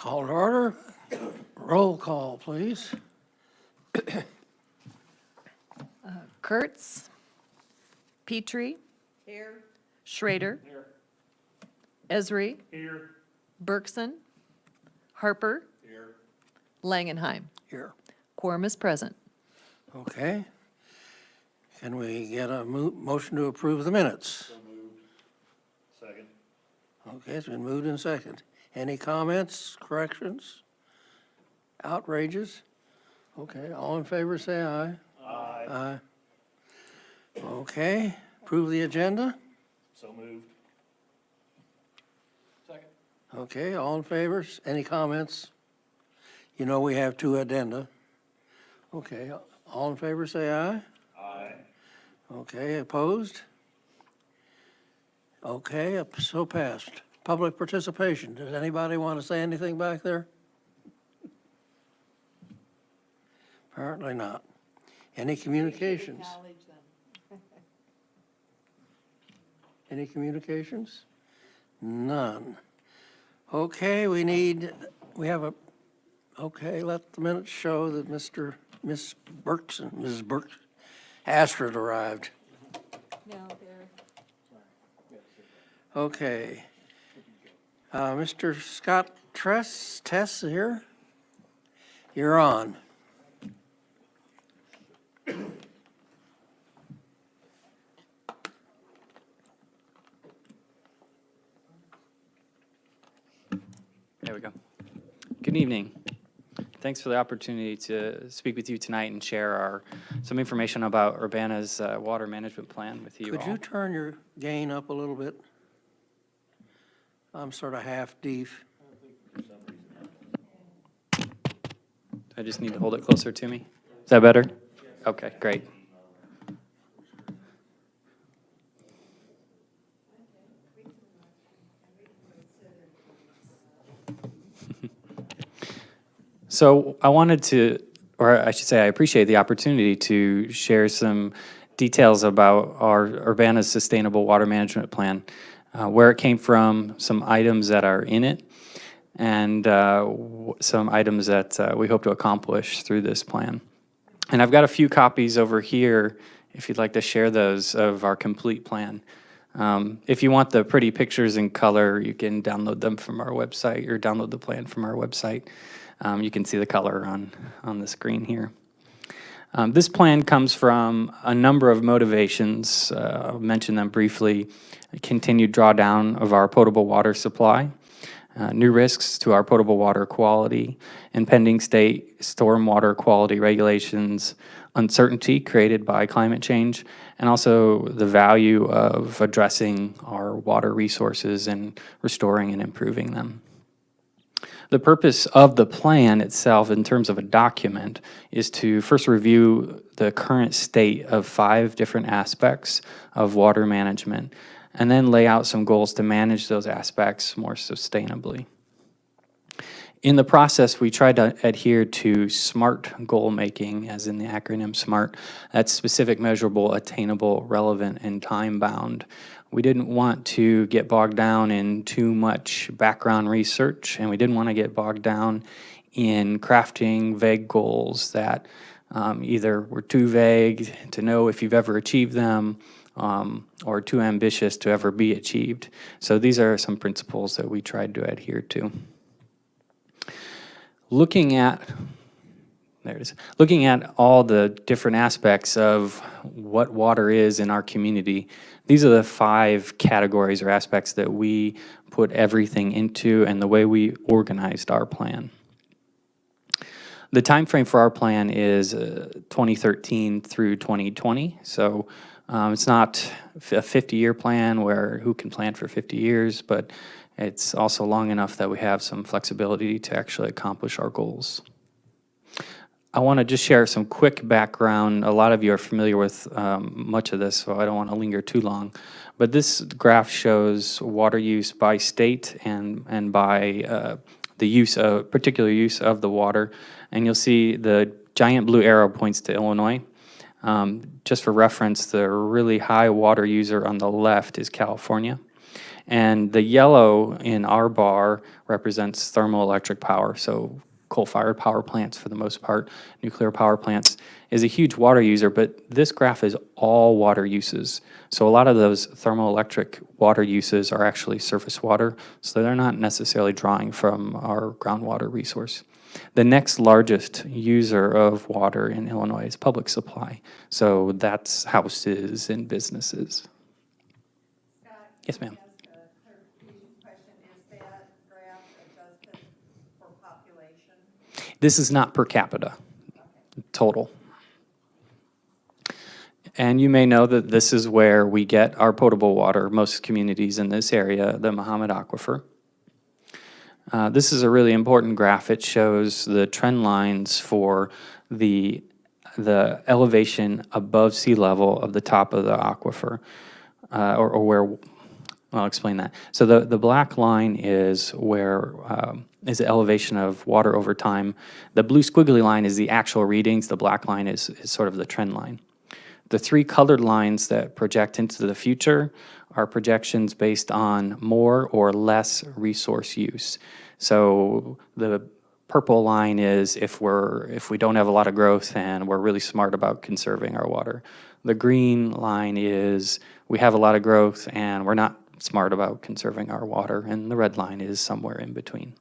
Call to order. Roll call, please. Kurtz. Petrie. Here. Schrader. Here. Esri. Here. Bergson. Harper. Here. Langenheim. Here. Quorum is present. Okay. Can we get a motion to approve the minutes? So moved. Second. Okay, it's been moved and second. Any comments, corrections, outrages? Okay, all in favor, say aye. Aye. Aye. Okay, approve the agenda? So moved. Second. Okay, all in favor? Any comments? You know we have two addenda. Okay, all in favor, say aye. Aye. Okay, opposed? Okay, so passed. Public participation. Does anybody want to say anything back there? Apparently not. Any communications? Any communications? None. Okay, we have a, okay, let the minutes show that Miss Mrs. Burks, Astrid arrived. No, they're. Okay. Mr. Scott Tess here? You're on. There we go. Good evening. Thanks for the opportunity to speak with you tonight and share some information about Urbana's water management plan with you all. Could you turn your gain up a little bit? I'm sort of half deaf. I just need to hold it closer to me. Is that better? Okay, great. So I wanted to, or I should say I appreciate the opportunity to share some details about our Urbana's sustainable water management plan, where it came from, some items that are in it, and some items that we hope to accomplish through this plan. And I've got a few copies over here, if you'd like to share those, of our complete plan. If you want the pretty pictures in color, you can download them from our website or download the plan from our website. You can see the color on the screen here. This plan comes from a number of motivations. I'll mention them briefly. A continued drawdown of our potable water supply, new risks to our potable water quality, impending state stormwater quality regulations, uncertainty created by climate change, and also the value of addressing our water resources and restoring and improving them. The purpose of the plan itself, in terms of a document, is to first review the current state of 5 different aspects of water management, and then lay out some goals to manage those aspects more sustainably. In the process, we tried to adhere to SMART goal making, as in the acronym SMART. That's specific, measurable, attainable, relevant, and time-bound. We didn't want to get bogged down in too much background research, and we didn't want to get bogged down in crafting vague goals that either were too vague to know if you've ever achieved them, or too ambitious to ever be achieved. So these are some principles that we tried to adhere to. Looking at all the different aspects of what water is in our community, these are the 5 categories or aspects that we put everything into and the way we organized our plan. The time frame for our plan is 2013 through 2020, so it's not a 50-year plan where who can plan for 50 years, but it's also long enough that we have some flexibility to actually accomplish our goals. I want to just share some quick background. A lot of you are familiar with much of this, so I don't want to linger too long. But this graph shows water use by state and by the particular use of the water. And you'll see the giant blue arrow points to Illinois. Just for reference, the really high water user on the left is California. And the yellow in our bar represents thermoelectric power, so coal-fired power plants for the most part, nuclear power plants, is a huge water user, but this graph is all water uses. So a lot of those thermoelectric water uses are actually surface water, so they're not necessarily drawing from our groundwater resource. The next largest user of water in Illinois is public supply, so that's houses and businesses. Yes, ma'am. Ask a clarification question. Is that graph adjusted for population? This is not per capita, total. And you may know that this is where we get our potable water, most communities in this area, the Muhammad Aquifer. This is a really important graph. It shows the trend lines for the elevation above sea level of the top of the aquifer, or where, I'll explain that. So the black line is where is the elevation of water over time. The blue squiggly line is the actual readings. The black line is sort of the trend line. The three colored lines that project into the future are projections based on more or less resource use. So the purple line is if we don't have a lot of growth and we're really smart about conserving our water. The green line is we have a lot of growth and we're not smart about conserving our water, and the red line is somewhere in between.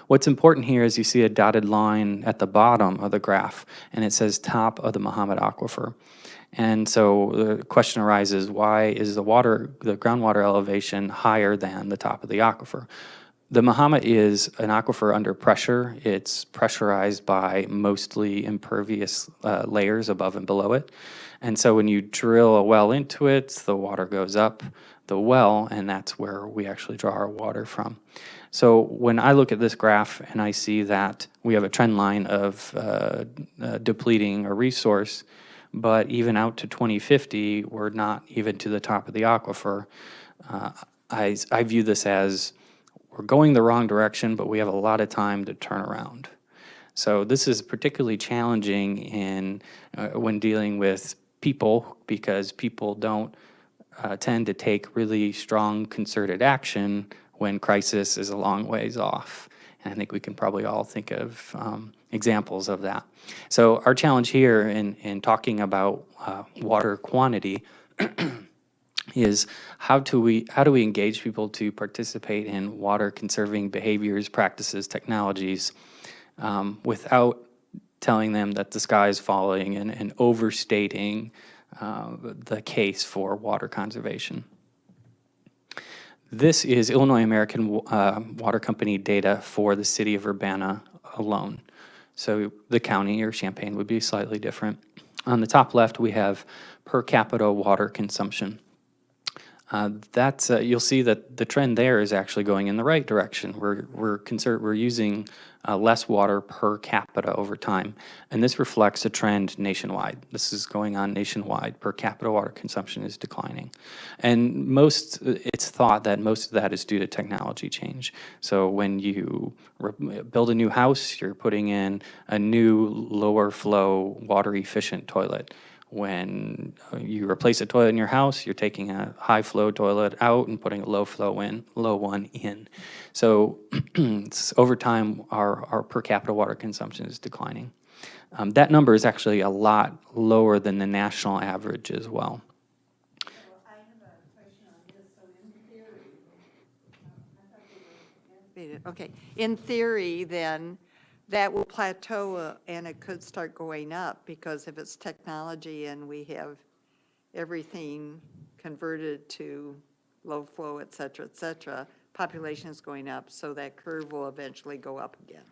What's important here is you see a dotted line at the bottom of the graph, and it says top of the Muhammad Aquifer. And so the question arises, why is the groundwater elevation higher than the top of the aquifer? The Muhammad is an aquifer under pressure. It's pressurized by mostly impervious layers above and below it. And so when you drill a well into it, the water goes up the well, and that's where we actually draw our water from. So when I look at this graph and I see that we have a trend line of depleting a resource, but even out to 2050, we're not even to the top of the aquifer, I view this as we're going the wrong direction, but we have a lot of time to turn around. So this is particularly challenging in when dealing with people, because people don't tend to take really strong concerted action when crisis is a long ways off. And I think we can probably all think of examples of that. So our challenge here in talking about water quantity is how do we engage people to participate in water conserving behaviors, practices, technologies, without telling them that the sky is falling and overstating the case for water conservation. This is Illinois American Water Company data for the city of Urbana alone. So the county or Champaign would be slightly different. On the top left, we have per capita water consumption. You'll see that the trend there is actually going in the right direction. We're using less water per capita over time, and this reflects a trend nationwide. This is going on nationwide. Per capita water consumption is declining, and it's thought that most of that is due to technology change. So when you build a new house, you're putting in a new lower flow water efficient toilet. When you replace a toilet in your house, you're taking a high flow toilet out and putting a low one in. So over time, our per capita water consumption is declining. That number is actually a lot lower than the national average as well. So I have a question on this. So in theory, I thought you were okay. In theory, then, that will plateau and it could start going up, because if it's technology and we have everything converted to low flow, et cetera, population is going up, so that curve will eventually go up again.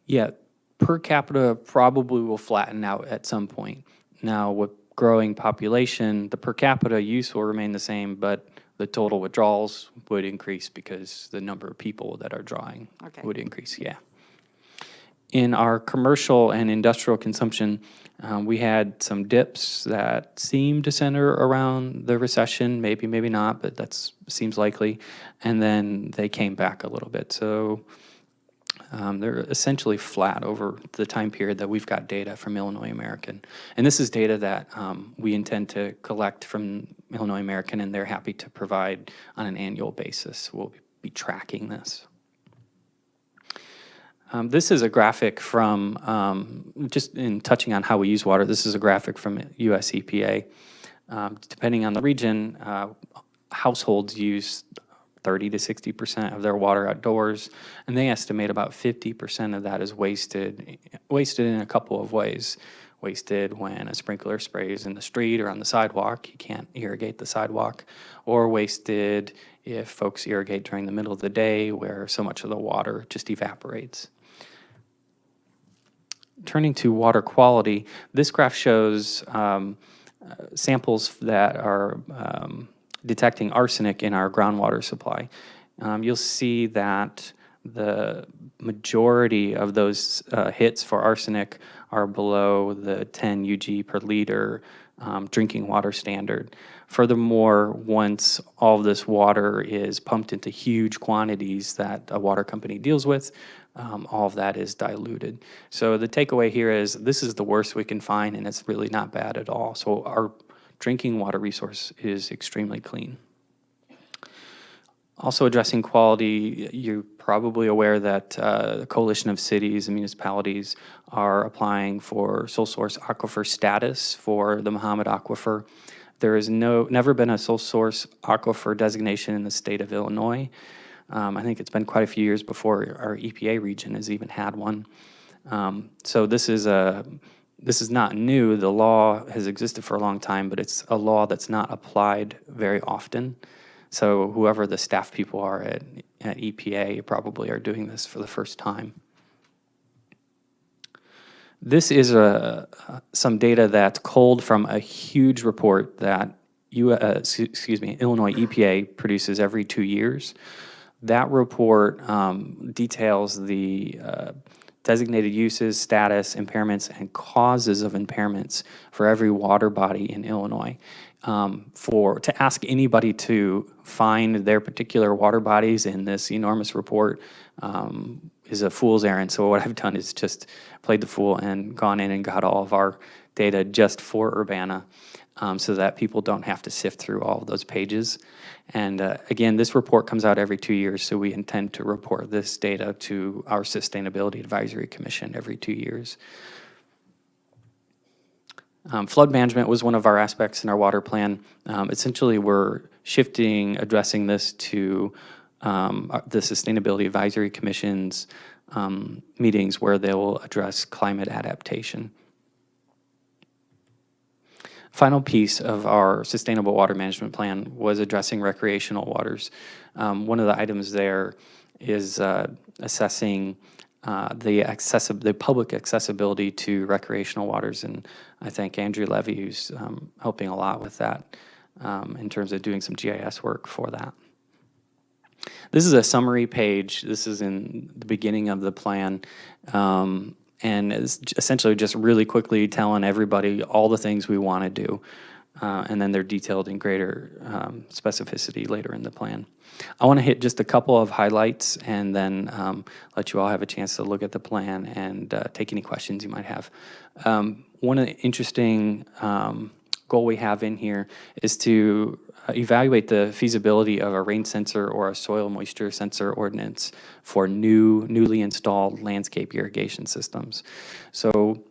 Yeah, per capita probably will flatten out at some point. Now, with growing population, the per capita use will remain the same, but the total withdrawals would increase because the number of people that are drawing would increase, yeah. In our commercial and industrial consumption, we had some dips that seemed to center around the recession, maybe not, but that seems likely. And then they came back a little bit. So They're essentially flat over the time period that we've got data from Illinois American. And this is data that we intend to collect from Illinois American, and they're happy to provide on an annual basis. We'll be tracking this. This is a graphic from, just in touching on how we use water, this is a graphic from US EPA. Depending on the region, households use 30 to 60% of their water outdoors, and they estimate about 50% of that is wasted in a couple of ways. Wasted when a sprinkler sprays in the street or on the sidewalk, you can't irrigate the sidewalk, or wasted if folks irrigate during the middle of the day where so much of the water just evaporates. Turning to water quality, this graph shows samples that are detecting arsenic in our groundwater supply. You'll see that the majority of those hits for arsenic are below the 10 UG per liter drinking water standard. Furthermore, once all of this water is pumped into huge quantities that a water company deals with, all of that is diluted. So the takeaway here is this is the worst we can find, and it's really not bad at all. So our drinking water resource is extremely clean. Also addressing quality, you're probably aware that the Coalition of Cities and Municipalities are applying for sole source aquifer status for the Muhammad Aquifer. There is never been a sole source aquifer designation in the state of Illinois. I think it's been quite a few years before our EPA region has even had one. So this is not new. The law has existed for a long time, but it's a law that's not applied very often. So whoever the staff people are at EPA probably are doing this for the first time. This is some data that's culled from a huge report that Illinois EPA produces every 2 years. That report details the designated uses, status, impairments, and causes of impairments for every water body in Illinois. To ask anybody to find their particular water bodies in this enormous report is a fool's errand. So what I've done is just played the fool and gone in and got all of our data just for Urbana, so that people don't have to sift through all of those pages. And again, this report comes out every 2 years, so we intend to report this data to our Sustainability Advisory Commission every 2 years. Flood management was one of our aspects in our water plan. Essentially, we're addressing this to the Sustainability Advisory Commission's meetings where they will address climate adaptation. Final piece of our sustainable water management plan was addressing recreational waters. One of the items there is assessing the public accessibility to recreational waters, and I thank Andrew Levy, who's helping a lot with that in terms of doing some GIS work for that. This is a summary page. This is in the beginning of the plan. And it's essentially just really quickly telling everybody all the things we want to do. And then they're detailed in greater specificity later in the plan. I want to hit just a couple of highlights and then let you all have a chance to look at the plan and take any questions you might have. One of the interesting goal we have in here is to evaluate the feasibility of a rain sensor or a soil moisture sensor ordinance for newly installed landscape irrigation systems. So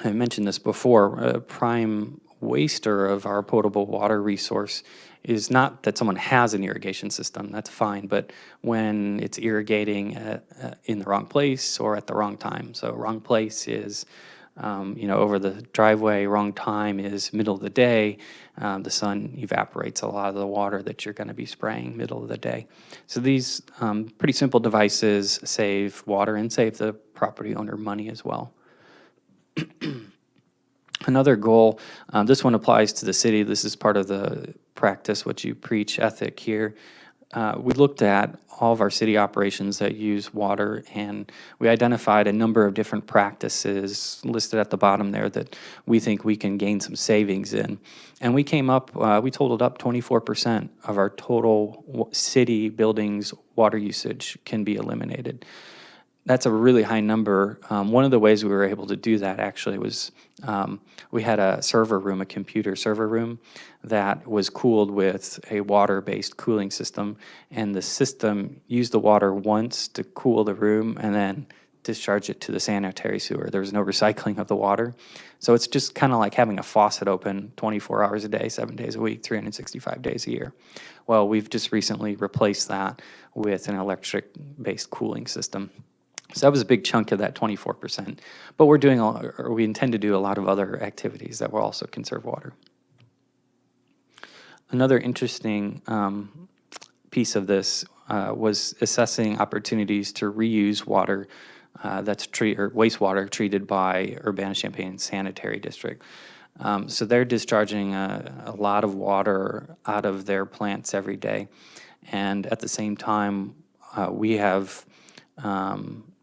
I mentioned this before, a prime waster of our potable water resource is not that someone has an irrigation system, that's fine, but when it's irrigating in the wrong place or at the wrong time. So wrong place is over the driveway, wrong time is middle of the day. The sun evaporates a lot of the water that you're going to be spraying middle of the day. So these pretty simple devices save water and save the property owner money as well. Another goal, this one applies to the city. This is part of the practice what you preach ethic here. We looked at all of our city operations that use water, and we identified a number of different practices listed at the bottom there that we think we can gain some savings in. And we came up, we totaled up 24% of our total city buildings water usage can be eliminated. that's a really high number. One of the ways we were able to do that actually was we had a server room, a computer server room, that was cooled with a water-based cooling system, and the system used the water once to cool the room and then discharge it to the sanitary sewer. There was no recycling of the water. So it's just kind of like having a faucet open 24 hours a day, 7 days a week, 365 days a year. Well, we've just recently replaced that with an electric-based cooling system. So that was a big chunk of that 24%. But we're doing, or we intend to do a lot of other activities that will also conserve water. Another interesting piece of this was assessing opportunities to reuse water that's or wastewater treated by Urbana-Champaign Sanitary District. So they're discharging a lot of water out of their plants every day. And at the same time, we have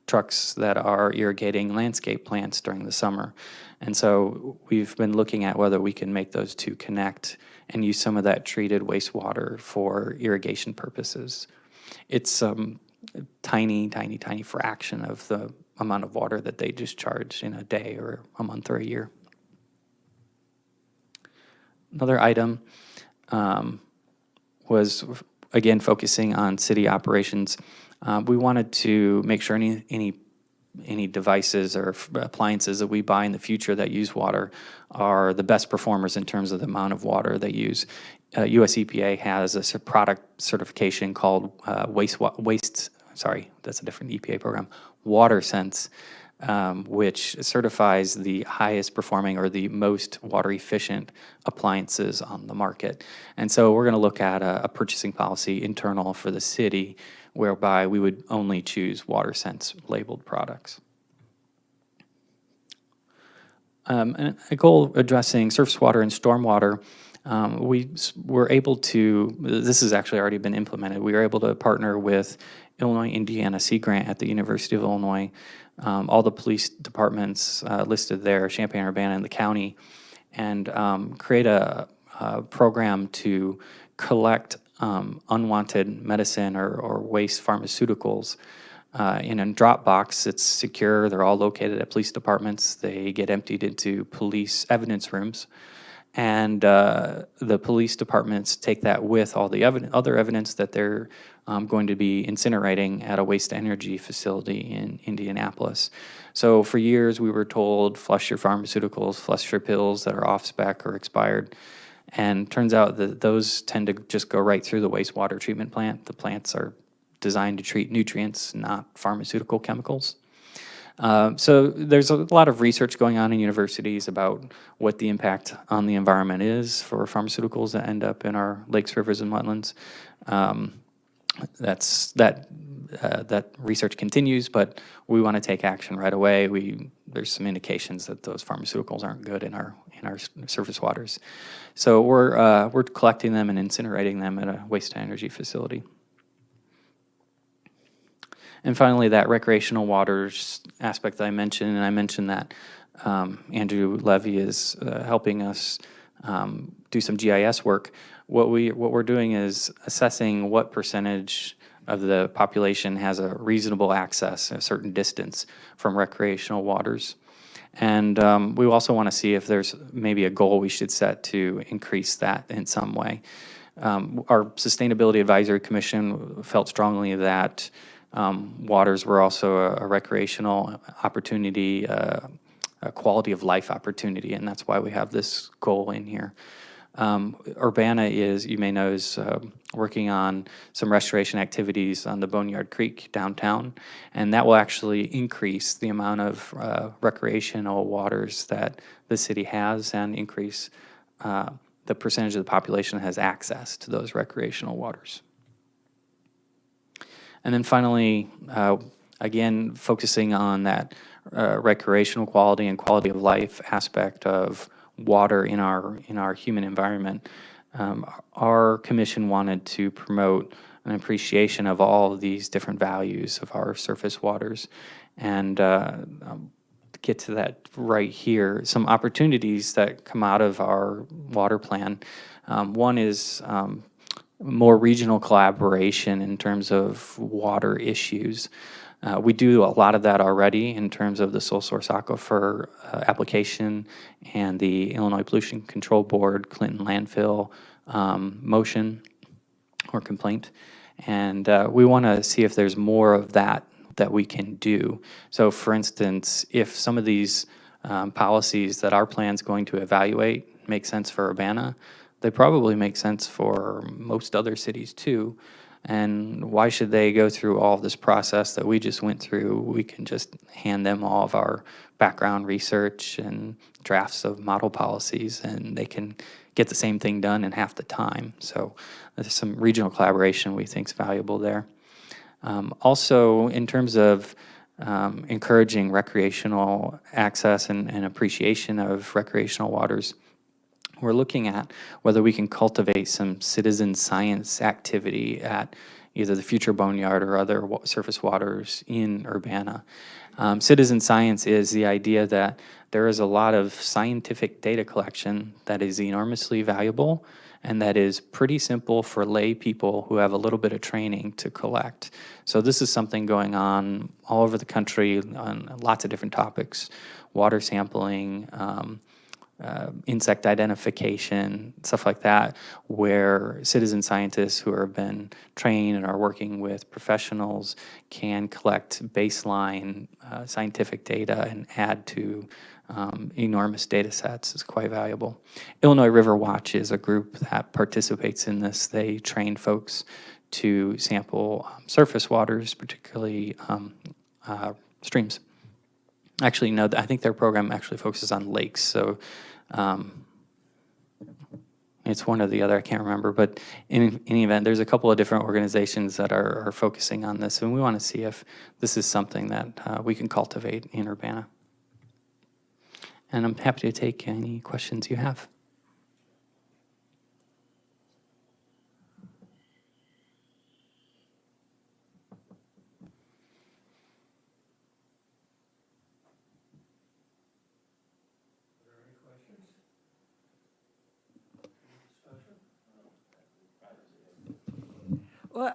trucks that are irrigating landscape plants during the summer. And so we've been looking at whether we can make those two connect and use some of that treated wastewater for irrigation purposes. It's tiny, tiny, tiny fraction of the amount of water that they discharge in a day or a month or a year. Another item was, again, focusing on city operations. We wanted to make sure any devices or appliances that we buy in the future that use water are the best performers in terms of the amount of water they use. US EPA has a product certification called that's a different EPA program, WaterSense, which certifies the highest performing or the most water efficient appliances on the market. And so we're going to look at a purchasing policy internal for the city whereby we would only choose WaterSense labeled products. And a goal addressing surface water and stormwater, we were able to, this has actually already been implemented, we were able to partner with Illinois-Indiana Sea Grant at the University of Illinois. All the police departments listed there, Champaign, Urbana, and the county, and create a program to collect unwanted medicine or waste pharmaceuticals in a drop box. It's secure. They're all located at police departments. They get emptied into police evidence rooms. And the police departments take that with all the other evidence that they're going to be incinerating at a waste energy facility in Indianapolis. So for years we were told, flush your pharmaceuticals, flush your pills that are off spec or expired. And turns out that those tend to just go right through the wastewater treatment plant. The plants are designed to treat nutrients, not pharmaceutical chemicals. So there's a lot of research going on in universities about what the impact on the environment is for pharmaceuticals that end up in our lakes, rivers, and wetlands. That research continues, but we want to take action right away. There's some indications that those pharmaceuticals aren't good in our surface waters. So we're collecting them and incinerating them at a waste energy facility. And finally, that recreational waters aspect that I mentioned, and I mentioned that Andrew Levy is helping us do some GIS work. What we're doing is assessing what percentage of the population has a reasonable access, a certain distance from recreational waters. And we also want to see if there's maybe a goal we should set to increase that in some way. Our Sustainability Advisory Commission felt strongly that waters were also a recreational opportunity, a quality of life opportunity, and that's why we have this goal in here. Urbana is, you may know, is working on some restoration activities on the Boneyard Creek downtown, and that will actually increase the amount of recreational waters that the city has and increase the percentage of the population that has access to those recreational waters. And then finally, again, focusing on that recreational quality and quality of life aspect of water in our human environment. Our commission wanted to promote an appreciation of all of these different values of our surface waters, and get to that right here. Some opportunities that come out of our water plan. One is more regional collaboration in terms of water issues. We do a lot of that already in terms of the sole source aquifer application and the Illinois Pollution Control Board Clinton landfill motion or complaint. And we want to see if there's more of that we can do. So for instance, if some of these policies that our plan's going to evaluate make sense for Urbana, they probably make sense for most other cities too. And why should they go through all of this process that we just went through? We can just hand them all of our background research and drafts of model policies, and they can get the same thing done in half the time. So there's some regional collaboration we think is valuable there. Also, in terms of encouraging recreational access and appreciation of recreational waters, we're looking at whether we can cultivate some citizen science activity at either the future boneyard or other surface waters in Urbana. Citizen science is the idea that there is a lot of scientific data collection that is enormously valuable and that is pretty simple for lay people who have a little bit of training to collect. So this is something going on all over the country on lots of different topics: water sampling, insect identification, stuff like that, where citizen scientists who have been trained and are working with professionals can collect baseline scientific data and add to enormous data sets. Is quite valuable. Illinois River Watch is a group that participates in this. They train folks to sample surface waters, particularly streams. Actually, no, I think their program actually focuses on lakes, so it's one or the other, I can't remember, but in any event, there's a couple of different organizations that are focusing on this, and we want to see if this is something that we can cultivate in Urbana. And I'm happy to take any questions you have.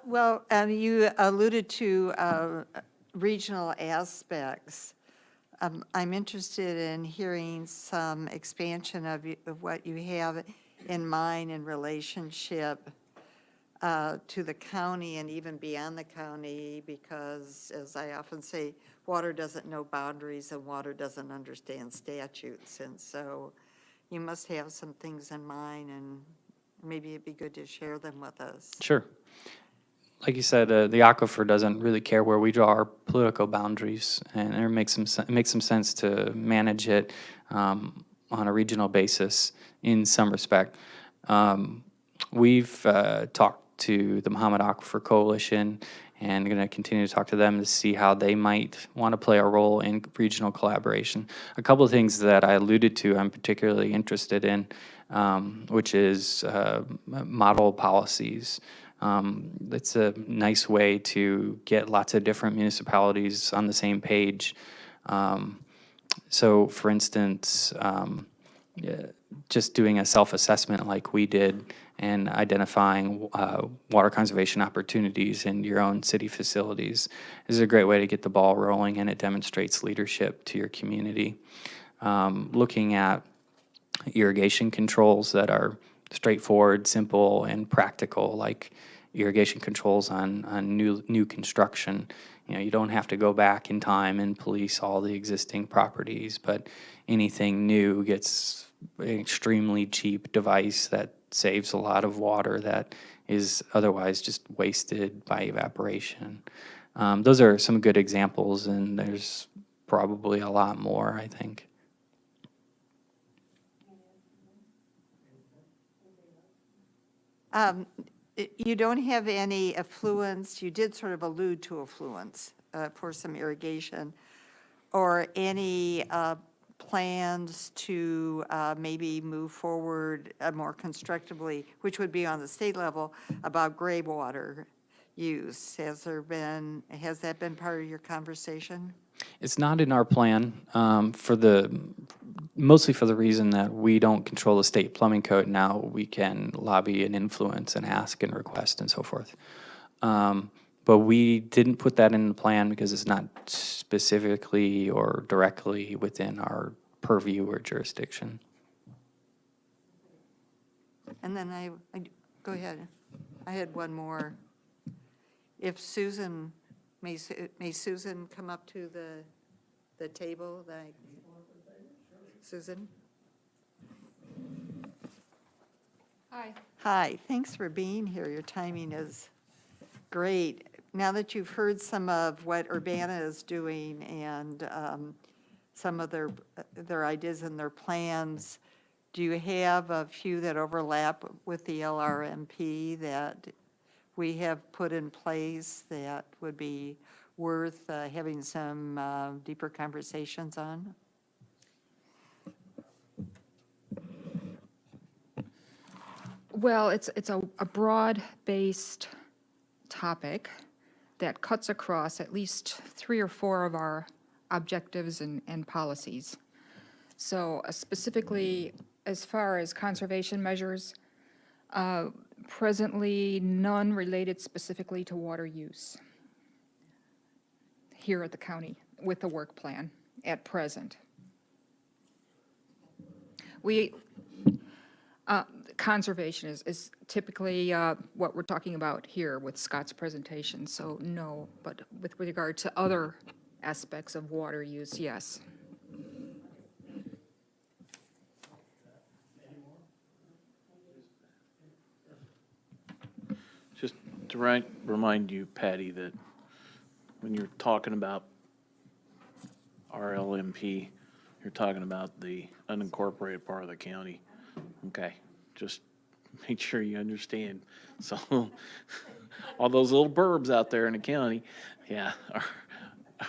Well, you alluded to regional aspects. I'm interested in hearing some expansion of what you have in mind in relationship to the county and even beyond the county, because, as I often say, water doesn't know boundaries and water doesn't understand statutes. And so you must have some things in mind, and maybe it'd be good to share them with us. Sure. Like you said, the aquifer doesn't really care where we draw our political boundaries, and it makes some sense to manage it on a regional basis in some respect. We've talked to the Muhammad Aquifer Coalition and going to continue to talk to them to see how they might want to play a role in regional collaboration. A couple of things that I alluded to I'm particularly interested in, which is model policies. It's a nice way to get lots of different municipalities on the same page. So, for instance, just doing a self-assessment like we did and identifying water conservation opportunities in your own city facilities is a great way to get the ball rolling, and it demonstrates leadership to your community. Looking at irrigation controls that are straightforward, simple, and practical, like irrigation controls on new construction. You know, you don't have to go back in time and police all the existing properties, but anything new gets an extremely cheap device that saves a lot of water that is otherwise just wasted by evaporation. Those are some good examples, and there's probably a lot more, I think. You don't have any affluence, you did sort of allude to affluence for some irrigation, or any plans to maybe move forward more constructively, which would be on the state level, about gray water use. Has that been part of your conversation? It's not in our plan mostly for the reason that we don't control the state plumbing code. Now we can lobby and influence and ask and request and so forth. But we didn't put that in the plan because it's not specifically or directly within our purview or jurisdiction. And then go ahead. I had one more. If Susan, may Susan come up to the table? Susan? Hi. Hi, thanks for being here. Your timing is great. Now that you've heard some of what Urbana is doing and some of their ideas and their plans, do you have a few that overlap with the LRMP that we have put in place that would be worth having some deeper conversations on? Well, it's a broad-based topic that cuts across at least 3 or 4 of our objectives and policies. So specifically, as far as conservation measures, presently none related specifically to water use here at the county with the work plan at present. Conservation is typically what we're talking about here with Scott's presentation, so no, but with regard to other aspects of water use, yes. Just to remind you, Patty, that when you're talking about RLMP, you're talking about the unincorporated part of the county. Okay, just make sure you understand. So, all those little burbs out there in the county, yeah,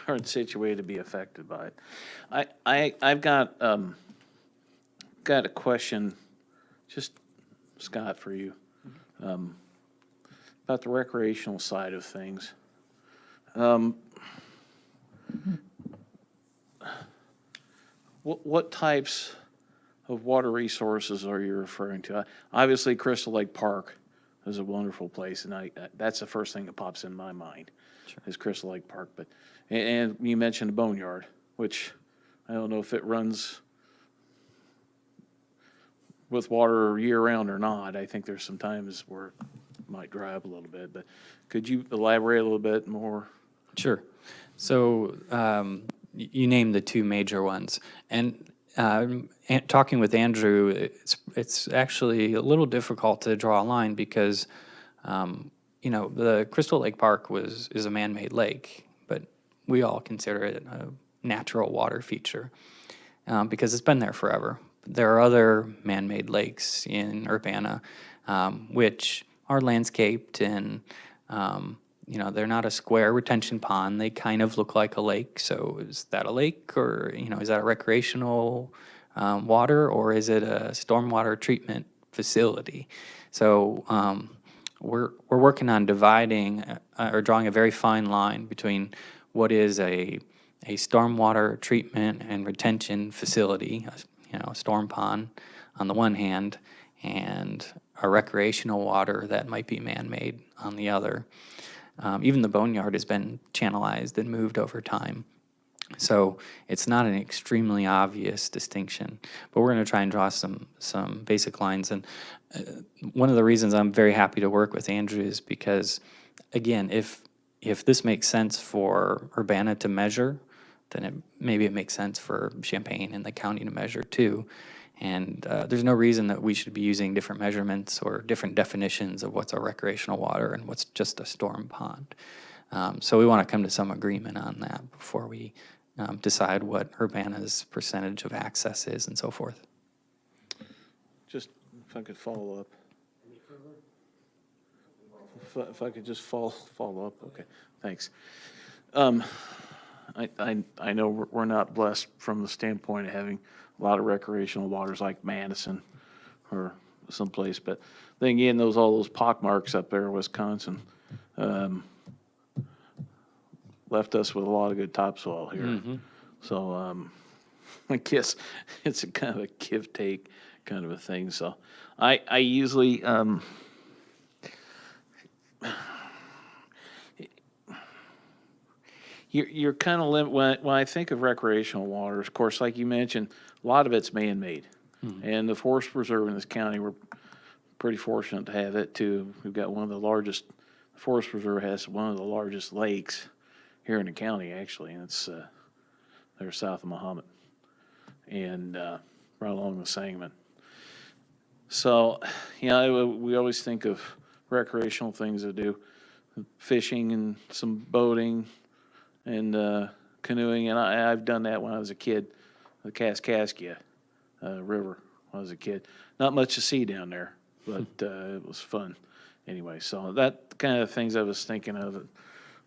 aren't situated to be affected by it. I've got a question, just Scott, for you, about the recreational side of things. What types of water resources are you referring to? Obviously, Crystal Lake Park is a wonderful place, and that's the first thing that pops in my mind, is Crystal Lake Park. But and you mentioned the boneyard, which I don't know if it runs with water year-round or not. I think there's some times where it might dry up a little bit, but could you elaborate a little bit more? Sure. So you named the 2 major ones, and talking with Andrew, it's actually a little difficult to draw a line because the Crystal Lake Park is a man-made lake, but we all consider it a natural water feature because it's been there forever. There are other man-made lakes in Urbana which are landscaped and they're not a square retention pond. They kind of look like a lake. So is that a lake, or is that a recreational water, or is it a stormwater treatment facility? So we're working on dividing or drawing a very fine line between what is a stormwater treatment and retention facility, a storm pond on the one hand, and a recreational water that might be man-made on the other. Even the boneyard has been channelized and moved over time. So it's not an extremely obvious distinction, but we're going to try and draw some basic lines. And one of the reasons I'm very happy to work with Andrew is because, again, if this makes sense for Urbana to measure, then maybe it makes sense for Champaign and the county to measure too. And there's no reason that we should be using different measurements or different definitions of what's a recreational water and what's just a storm pond. So we want to come to some agreement on that before we decide what Urbana's percentage of access is and so forth. Just if I could follow up. If I could just follow up, okay, thanks. I know we're not blessed from the standpoint of having a lot of recreational waters like Madison or someplace, but then again, all those pockmarks up there in Wisconsin left us with a lot of good topsoil here. Mm-hmm. So I guess it's a kind of a give-take kind of a thing. So I usually you're kind of when I think of recreational waters, of course, like you mentioned, a lot of it's man-made. And the forest preserve in this county, we're pretty fortunate to have it too. We've got one of the largest, the forest preserve has one of the largest lakes here in the county, actually, and it's there south of Muhammad and right along the Sangamon. So, we always think of recreational things to do, fishing and some boating and canoeing, and I've done that when I was a kid, the Kaskaskia River when I was a kid. Not much to see down there, but it was fun anyway. So that kind of things I was thinking of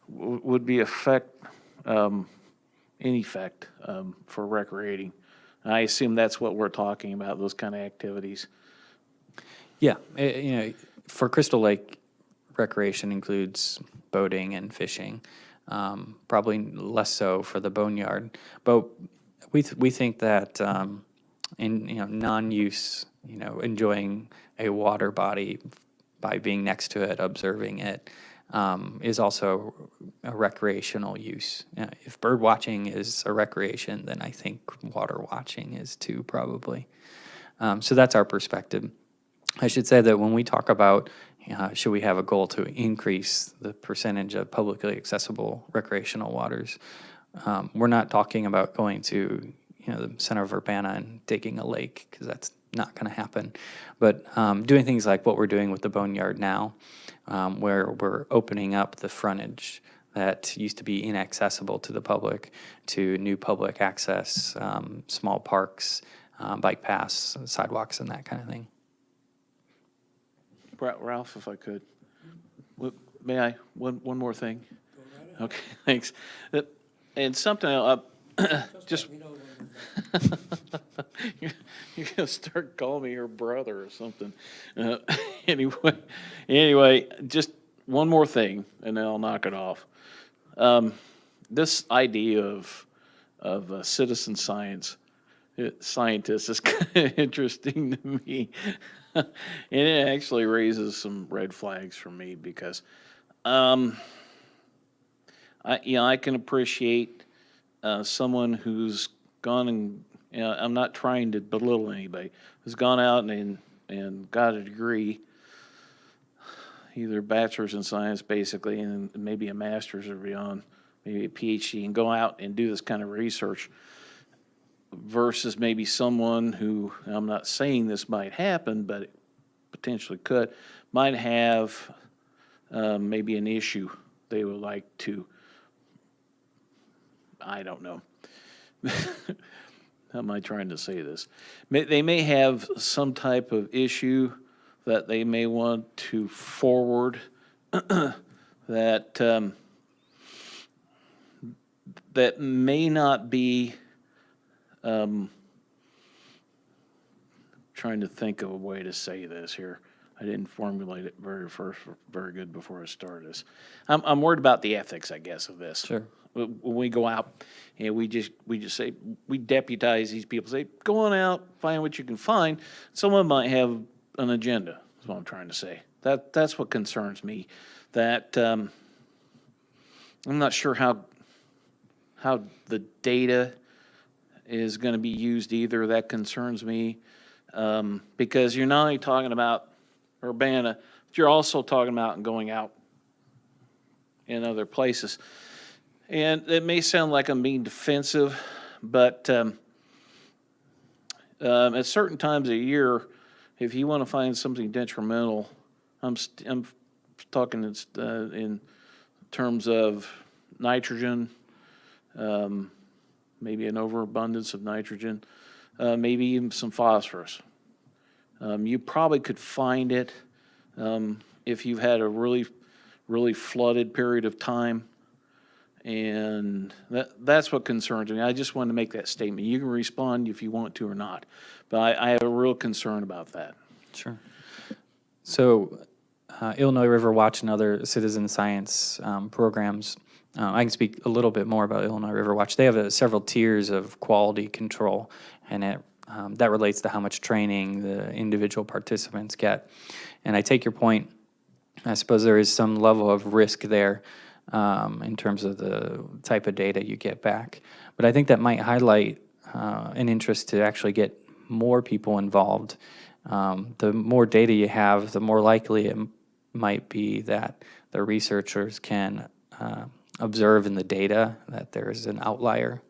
would be in effect for recreating. I assume that's what we're talking about, those kind of activities. Yeah, for Crystal Lake, recreation includes boating and fishing. Probably less so for the boneyard, but we think that in non-use, enjoying a water body by being next to it, observing it, is also a recreational use. If bird watching is a recreation, then I think water watching is too, probably. So that's our perspective. I should say that when we talk about should we have a goal to increase the percentage of publicly accessible recreational waters, we're not talking about going to the center of Urbana and digging a lake, because that's not going to happen. But doing things like what we're doing with the boneyard now, where we're opening up the frontage that used to be inaccessible to the public to new public access, small parks, bike paths, sidewalks, and that kind of thing. Ralph, if I could, may I? One more thing. Okay, thanks. And something just you're gonna start calling me your brother or something. Anyway, just one more thing, and then I'll knock it off. This idea of citizen scientist is kind of interesting to me. And it actually raises some red flags for me because, I can appreciate someone who's gone and, I'm not trying to belittle anybody, who's gone out and got a degree, either a bachelor's in science basically, and maybe a master's or beyond, maybe a PhD, and go out and do this kind of research versus maybe someone who, I'm not saying this might happen, but it potentially could, might have maybe an issue they would like to, I don't know. How am I trying to say this? They may have some type of issue that they may want to forward that that may not be, trying to think of a way to say this here. I didn't formulate it very good before I started this. I'm worried about the ethics, I guess, of this. Sure. When we go out and we just say, we deputize these people, say, go on out, find what you can find. Someone might have an agenda, is what I'm trying to say. That's what concerns me. That I'm not sure how the data is going to be used either. That concerns me because you're not only talking about Urbana, but you're also talking about going out in other places. And it may sound like I'm being defensive, but at certain times of year, if you want to find something detrimental, I'm talking in terms of nitrogen, maybe an overabundance of nitrogen, maybe even some phosphorus. You probably could find it if you've had a really, really flooded period of time. And that's what concerns me. I just wanted to make that statement. You can respond if you want to or not, but I have a real concern about that. Sure. So Illinois River Watch and other citizen science programs, I can speak a little bit more about Illinois River Watch. They have several tiers of quality control, and that relates to how much training the individual participants get. And I take your point. I suppose there is some level of risk there, in terms of the type of data you get back. But I think that might highlight an interest to actually get more people involved. The more data you have, the more likely it might be that the researchers can observe in the data that there's an outlier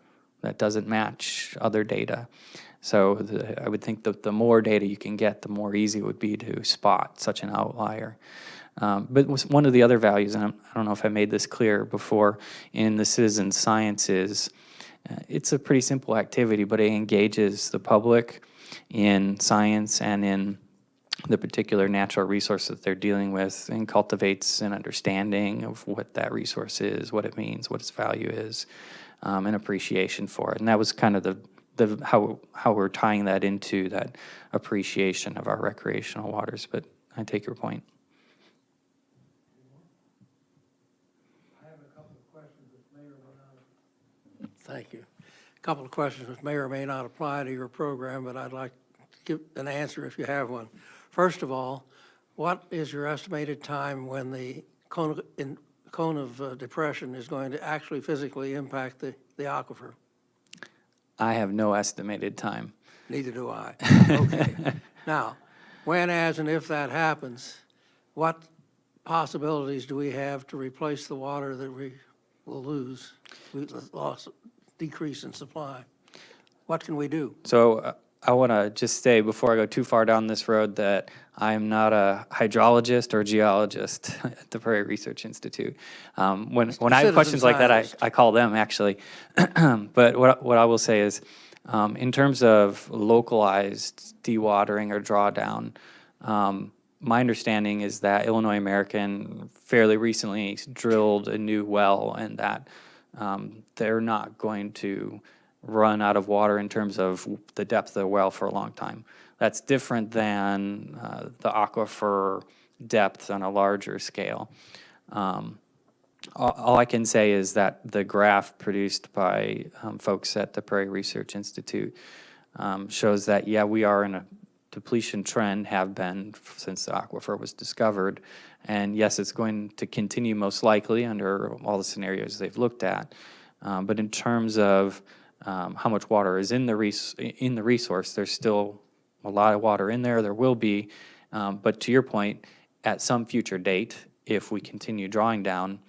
that doesn't match other data. So I would think that the more data you can get, the more easy it would be to spot such an outlier. But one of the other values, and I don't know if I made this clear before, in the citizen science is it's a pretty simple activity, but it engages the public in science and in the particular natural resource that they're dealing with, and cultivates an understanding of what that resource is, what it means, what its value is, an appreciation for it. And that was kind of how we're tying that into that appreciation of our recreational waters. But I take your point. Thank you. A couple of questions which may or may not apply to your program, but I'd like to give an answer if you have one. First of all, what is your estimated time when the cone of depression is going to actually physically impact the aquifer? I have no estimated time. Neither do I. Okay. Now, when, as, and if that happens, what possibilities do we have to replace the water that we will lose, decrease in supply? What can we do? So I want to just say before I go too far down this road that I am not a hydrologist or geologist at the Prairie Research Institute. When I have questions like that, I call them actually. But what I will say is, in terms of localized dewatering or drawdown, my understanding is that Illinois American fairly recently drilled a new well, and that they're not going to run out of water in terms of the depth of the well for a long time. That's different than the aquifer depth on a larger scale. All I can say is that the graph produced by folks at the Prairie Research Institute shows that, yeah, we are in a depletion trend, have been since the aquifer was discovered. And yes, it's going to continue most likely under all the scenarios they've looked at. But in terms of how much water is in the resource, there's still a lot of water in there. There will be, but to your point, at some future date, if we continue drawing down,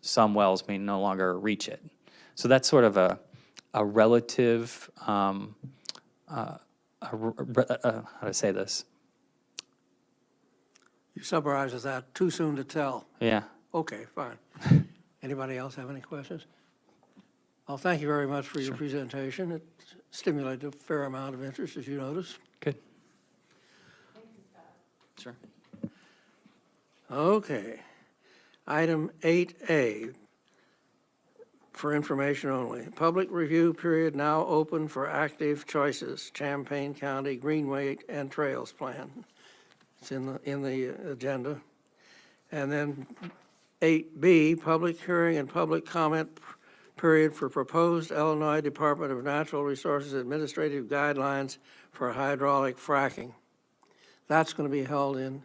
some wells may no longer reach it. So that's sort of a relative, how to say this? You summarize as that, too soon to tell. Yeah. Okay, fine. Anybody else have any questions? Well, thank you very much for your presentation. It stimulated a fair amount of interest, as you noticed. Good. Sure. Okay. Item 8A, for information only. Public review period now open for active choices, Champaign County Greenway and Trails Plan. It's in the agenda. And then 8B, public hearing and public comment period for proposed Illinois Department of Natural Resources administrative guidelines for hydraulic fracking. That's going to be held in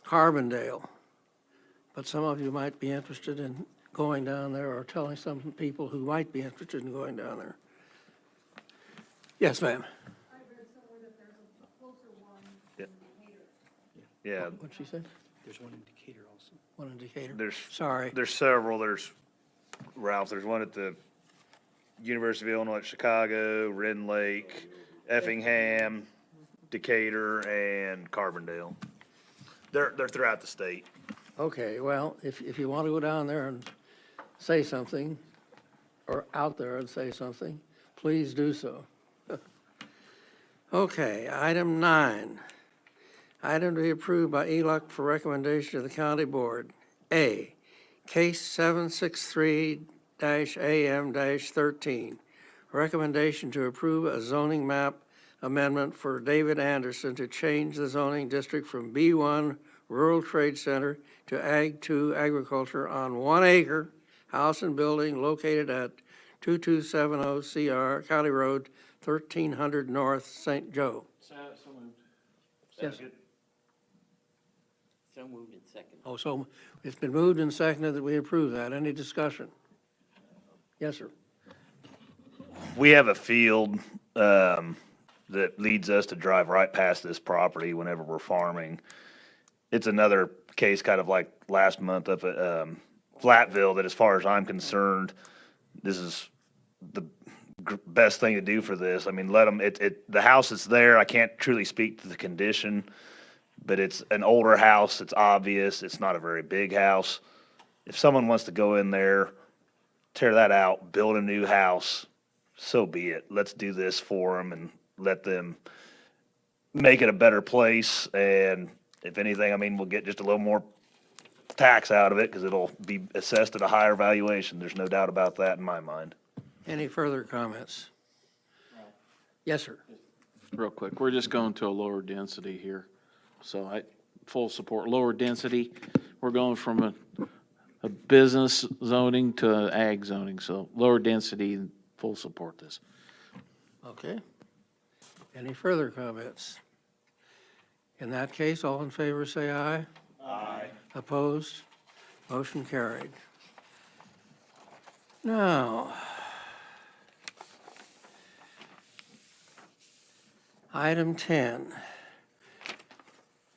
Carbondale. But some of you might be interested in going down there, or telling some people who might be interested in going down there. Yes, ma'am. I read somewhere that there's a closer one Yeah. in Decatur. Yeah, What'd she say? There's one in Decatur also. One in Decatur? there's, Sorry. there's several. There's, Ralph, there's one at the University of Illinois at Chicago, Red Lake, Effingham, Decatur, and Carbondale. They're throughout the state. Okay, well, if you want to go down there and say something, or out there and say something, please do so. Okay, item 9. Item to be approved by ELUC for recommendation to the county board. A, case 763-AM-13. Recommendation to approve a zoning map amendment for David Anderson to change the zoning district from B1 Rural Trade Center to Ag 2 Agriculture on 1 acre, house and building located at 2270 CR County Road, 1300 North, St. Joe. So moved. Yes. So moved and second. Oh, so it's been moved and seconded that we approve that. Any discussion? Yes, sir. We have a field that leads us to drive right past this property whenever we're farming. It's another case kind of like last month up at Flatville that as far as I'm concerned, this is the best thing to do for this. I mean, let them, the house is there. I can't truly speak to the condition, but it's an older house. It's obvious. It's not a very big house. If someone wants to go in there, tear that out, build a new house, so be it. Let's do this for them and let them make it a better place. And if anything, I mean, we'll get just a little more tax out of it because it'll be assessed at a higher valuation. There's no doubt about that in my mind. Any further comments? Yes, sir. Real quick, we're just going to a lower density here. So full support, lower density. We're going from a business zoning to ag zoning, so lower density, and full support this. Okay. Any further comments? In that case, all in favor say aye. Aye. Opposed? Motion carried. Now, item 10,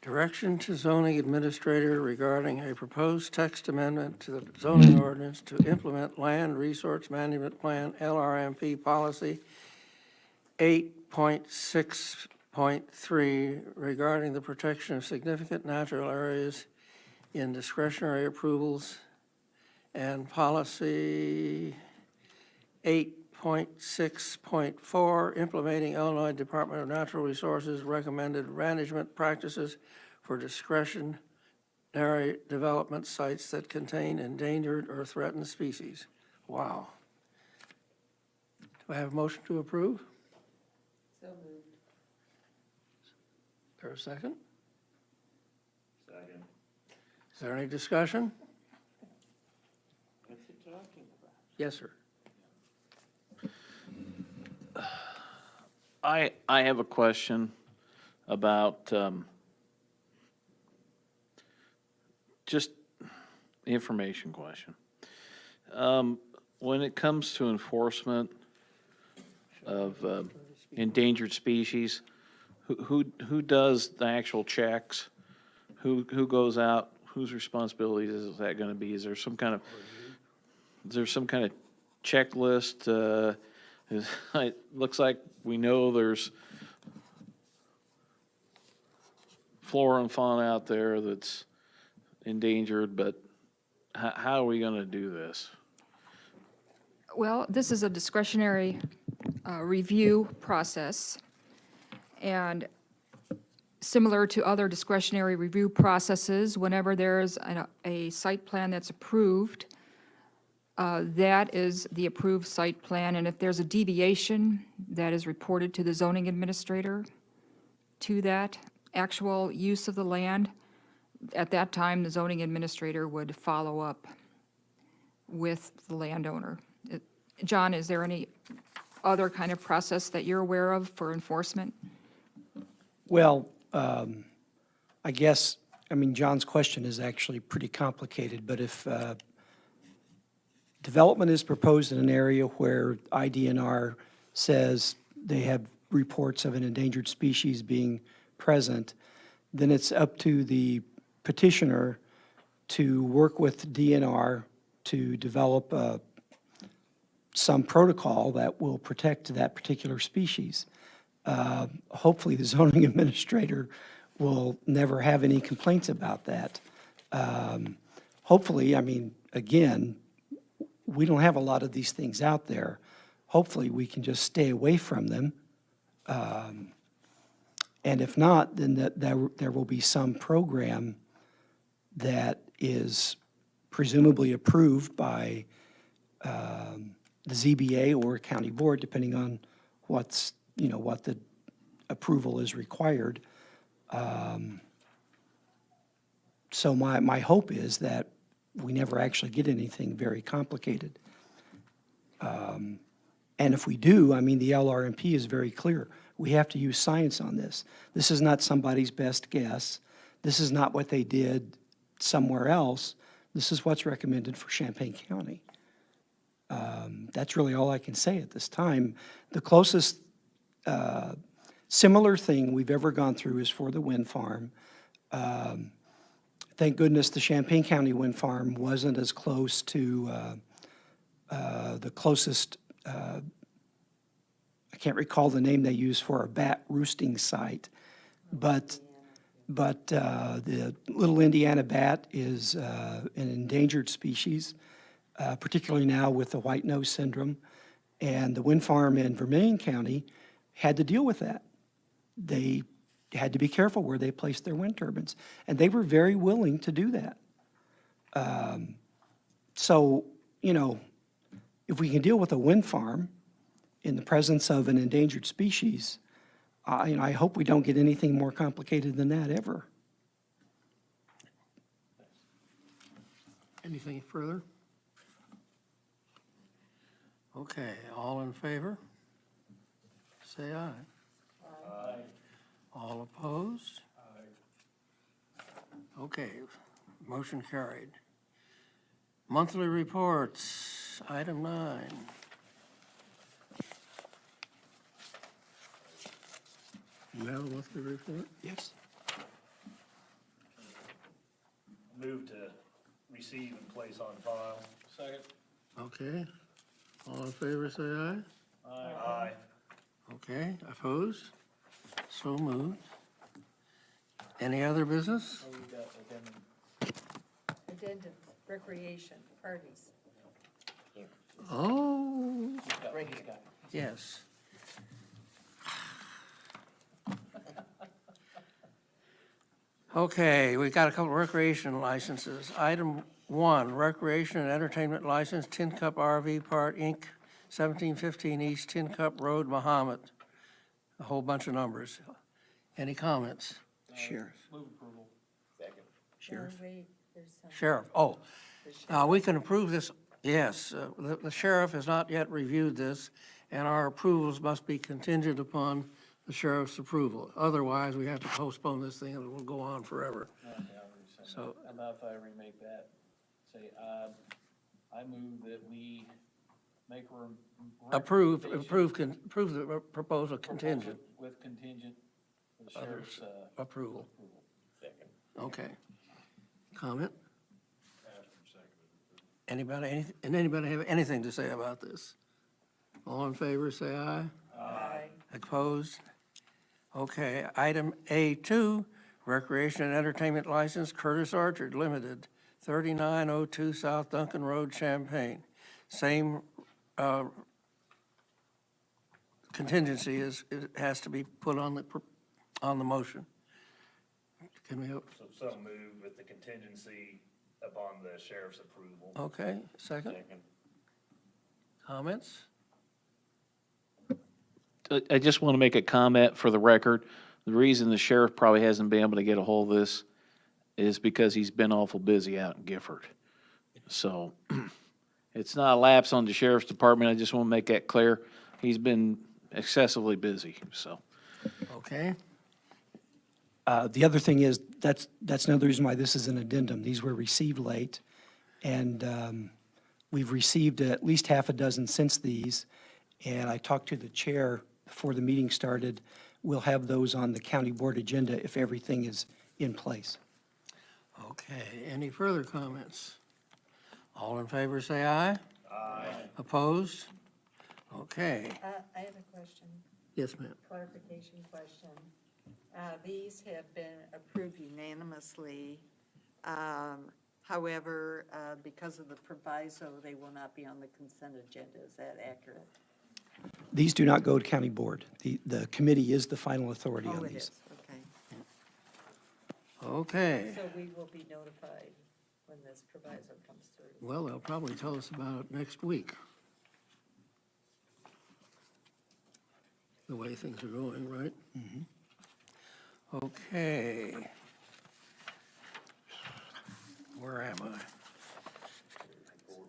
direction to zoning administrator regarding a proposed text amendment to the zoning ordinance to implement Land Resource Management Plan, LRMP policy 8.6.3 regarding the protection of significant natural areas in discretionary approvals, and policy 8.6.4 implementing Illinois Department of Natural Resources recommended management practices for discretionary development sites that contain endangered or threatened species. Wow. Do I have a motion to approve? So moved. Is there a second? Second. Is there any discussion? What's it talking about? Yes, sir. I have a question about just information question. When it comes to enforcement of endangered species, who does the actual checks? Who goes out? Whose responsibility is that going to be? Is there some kind of checklist? It looks like we know there's flora and fauna out there that's endangered, but how are we going to do this? Well, this is a discretionary review process, and similar to other discretionary review processes, whenever there's a site plan that's approved, that is the approved site plan, and if there's a deviation, that is reported to the zoning administrator to that actual use of the land. At that time, the zoning administrator would follow up with the landowner. John, is there any other kind of process that you're aware of for enforcement? Well, I guess, John's question is actually pretty complicated, but if development is proposed in an area where IDNR says they have reports of an endangered species being present, then it's up to the petitioner to work with DNR to develop some protocol that will protect that particular species. Hopefully, the zoning administrator will never have any complaints about that. Hopefully, again, we don't have a lot of these things out there. Hopefully, we can just stay away from them. And if not, then there will be some program that is presumably approved by the ZBA or county board, depending on what the approval is required. So my hope is that we never actually get anything very complicated. And if we do, the LRMP is very clear. We have to use science on this. This is not somebody's best guess. this is not what they did somewhere else. This is what's recommended for Champaign County. That's really all I can say at this time. The closest similar thing we've ever gone through is for the wind farm. Thank goodness the Champaign County wind farm wasn't as close to the closest, I can't recall the name they use for a bat roosting site, but the little Indiana bat is an endangered species, particularly now with the white nose syndrome. And the wind farm in Vermilion County had to deal with that. They had to be careful where they placed their wind turbines, and they were very willing to do that. So, you know, if we can deal with a wind farm in the presence of an endangered species, you know, I hope we don't get anything more complicated than that ever. Anything further? Okay, all in favor? Say aye. Aye. All opposed? Aye. Okay, motion carried. Monthly reports, item 9. You have a monthly report? Yes. Move to receive and place on file. Second. Okay, all in favor, say aye. Aye. Okay, opposed? So moved. Any other business? Addendum, recreation, parties. Oh, yes. Okay, we got a couple of recreation licenses. Item 1, recreation and entertainment license, Tin Cup RV Park, Inc., 1715 East Tin Cup Road, Mahomet. A whole bunch of numbers. Any comments? Sheriff. Move approval. Second. Sheriff. Wait, there's some. Sheriff, we can approve this, yes. The sheriff has not yet reviewed this, and our approvals must be contingent upon the sheriff's approval. Otherwise, we have to postpone this thing and it will go on forever. So- How about if I remake that? Say, I move that we make a. Approve recommendation the proposal contingent With contingent for the sheriff's, approval. approval. Second. Okay. Comment? Anybody have anything to say about this? All in favor, say aye. Aye. Opposed? Okay, item A2, recreation and entertainment license, Curtis Orchard Limited, 3902 South Duncan Road, Champaign. Same contingency it has to be put on the motion. Can we, So move with the contingency upon the sheriff's approval. okay, second? Comments? I just want to make a comment for the record. The reason the sheriff probably hasn't been able to get a hold of this is because he's been awful busy out in Gifford. So it's not a lapse on the sheriff's department. I just want to make that clear. He's been excessively busy, so. Okay, The other thing is, that's another reason why this is an addendum. These were received late, and we've received at least half a dozen since these. And I talked to the chair before the meeting started. We'll have those on the county board agenda if everything is in place. okay. Any further comments? All in favor, say aye. Aye. Opposed? Okay. I have a question, Yes, ma'am. clarification question. These have been approved unanimously. However, because of the proviso, they will not be on the consent agenda. Is that accurate? These do not go to county board. The committee is the final authority Oh, on it these. is, okay. Okay. So we will be notified when this proviso comes through. Well, they'll probably tell us about it next week. The way things are going, right? Okay. Where am I?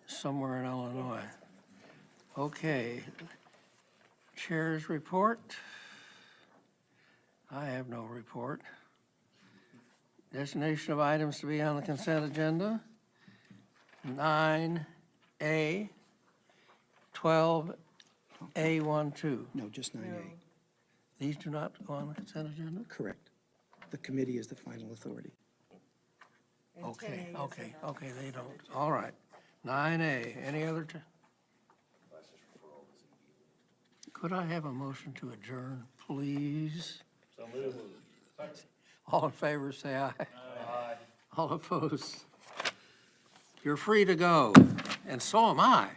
Somewhere in Illinois. Okay. Chair's report. I have no report. Designation of items to be on the consent agenda. 9A, 12A12. No, just 9A. These do not go on the consent agenda? Correct. The committee is the final authority. Okay, they don't. All right. 9A, any other? Could I have a motion to adjourn, please? All in favor, say aye. Aye. All opposed? You're free to go, and so am I.